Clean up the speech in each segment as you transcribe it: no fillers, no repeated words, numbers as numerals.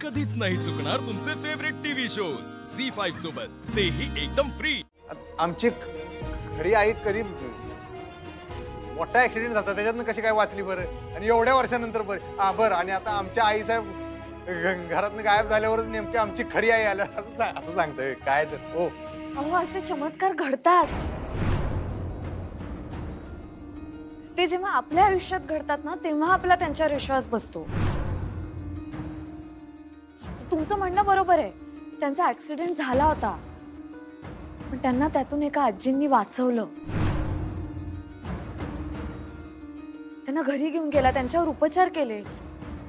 कधीच नाही चुकणार तुमचे फेवरेट टीव्ही शोज झी5 सोबत, तेही एकदम फ्री। आमची खरी आई कधी मोठा ऍक्सिडेंट झाला त्याच्यातनं कशी काय वाचली बरं, आणि एवढ्या वर्षानंतर बरं आणि आता आमच्या आई साहेब घरातनं गायब झाल्यावरच नेमकी आमची खरी आई आल्या असं सांगतोय काय तर हो। अहो असे चमत्कार घडतात, ते जेव्हा आपल्या आयुष्यात घडतात ना तेव्हा आपला त्यांच्यावर विश्वास बसतो। तुमचं म्हणणं बरोबर आहे, त्यांचा ऍक्सिडेंट झाला होता पण त्यांना त्यातून एका आजींनी वाचवलं, त्यांना घरी घेऊन गेला, त्यांच्यावर उपचार केले।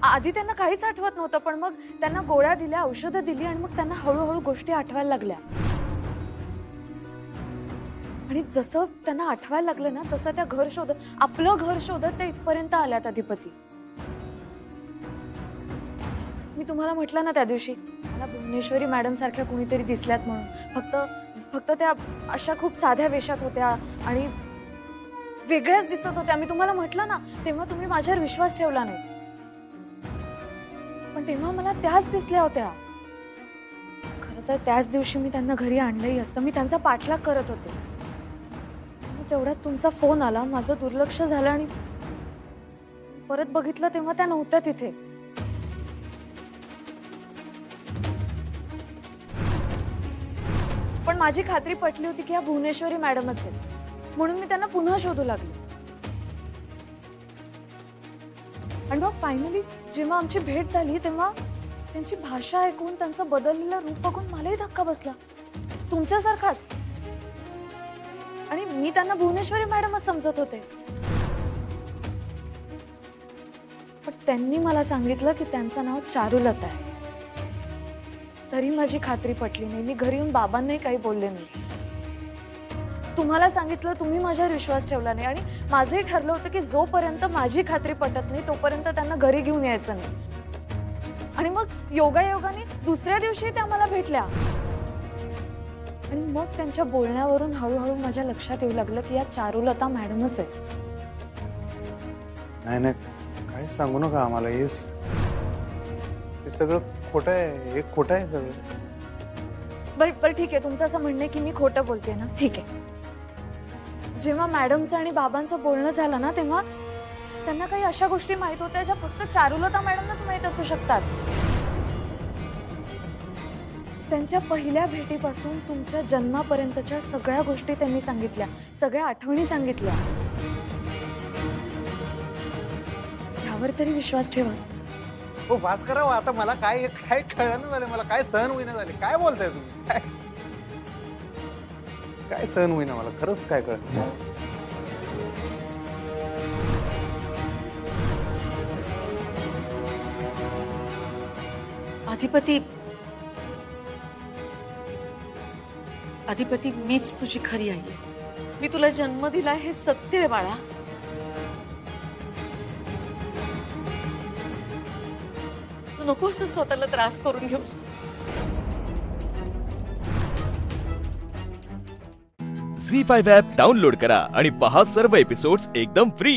आधी त्यांना काहीच आठवत नव्हतं पण मग त्यांना गोळ्या दिल्या, औषधं दिली आणि मग त्यांना हळूहळू गोष्टी आठवायला लागल्या। आणि जसं त्यांना आठवायला लागलं ना तसं त्या आपलं घर शोधत ते इथपर्यंत आल्यात अधिपती। मी तुम्हाला म्हटलं ना त्या दिवशी मला भुवनेश्वरी मॅडम सारख्या कुणीतरी दिसल्यात म्हणून, फक्त त्या अशा खूप साध्या वेशात होत्या आणि वेगळ्याच दिसत होत्या। मी तुम्हाला म्हटलं ना तेव्हा तुम्ही माझ्यावर विश्वास ठेवला नाही, पण तेव्हा मला त्याच दिसल्या होत्या। खरं तर त्याच दिवशी मी त्यांना घरी आणलंही असतं, मी त्यांचा पाठलाग करत होते। तेवढ्यात तुमचा फोन आला, माझं दुर्लक्ष झालं आणि परत बघितलं तेव्हा त्या नव्हत्या तिथे। पण माझी खात्री पटली होती की या भुवनेश्वरी मॅडमच आहेत, म्हणून मी त्यांना पुन्हा शोधू लागले। आणि मग फायनली जेव्हा आमची भेट झाली तेव्हा त्यांची भाषा ऐकून, त्यांचं बदललेलं रूप बघून मलाही धक्का बसला, तुमच्यासारखाच। आणि मी त्यांना भुवनेश्वरी मॅडमच समजत होते, पण त्यांनी मला सांगितलं की त्यांचं नाव चारुलता आहे। तरी माझी खात्री पटली नाही, मी घरी येऊन बाबांनाही काही बोलले नाही। तुम्हाला सांगितलं, तुम्ही माझ्यावर विश्वास ठेवला नाही आणि माझंही ठरलं होतं की जोपर्यंत माझी खात्री पटत नाही तोपर्यंत त्यांना घरी घेऊन यायचं नाही। आणि मग योगायोगाने दुसऱ्या दिवशी त्या मला भेटल्या आणि मग त्यांच्या बोलण्यावरून हळूहळू माझ्या लक्षात येऊ लागलं की या चारुलता मॅडमच आहे। नाही नाही काय सांगू नका आम्हाला, हे सगळं खोटं आहे, हे खोटं आहे सगळं। बरं ठीक आहे, तुमचं असं म्हणणं आहे की मी खोटं बोलते ना, ठीक आहे। जेव्हा मॅडमचं आणि बाबांचं बोलणं झालं ना तेव्हा त्यांना काही अशा गोष्टी माहित होत्या ज्या फक्त चारुलता मॅडमनाच माहित असू शकतात। त्यांच्या पहिल्या भेटीपासून तुमच्या जन्मापर्यंतच्या सगळ्या गोष्टी त्यांनी सांगितल्या, सगळ्या आठवणी सांगितल्या। यावर तरी विश्वास ठेवा। हो वाच करावं आता, मला काय काय कळलं झालं, मला काय सहन होईना झाले, काय बोलताय तुम्ही, काय सहन होईना मला, खरंच काय कळत। अधिपती मीच तुझी खरी आई आहे, मी तुला जन्म दिला हे सत्य आहे बाळा। तू नको असं स्वतःला त्रास करून घेऊस। झी5 ॲप डाउनलोड करा आणि पहा सर्व एपिसोड्स एकदम फ्री।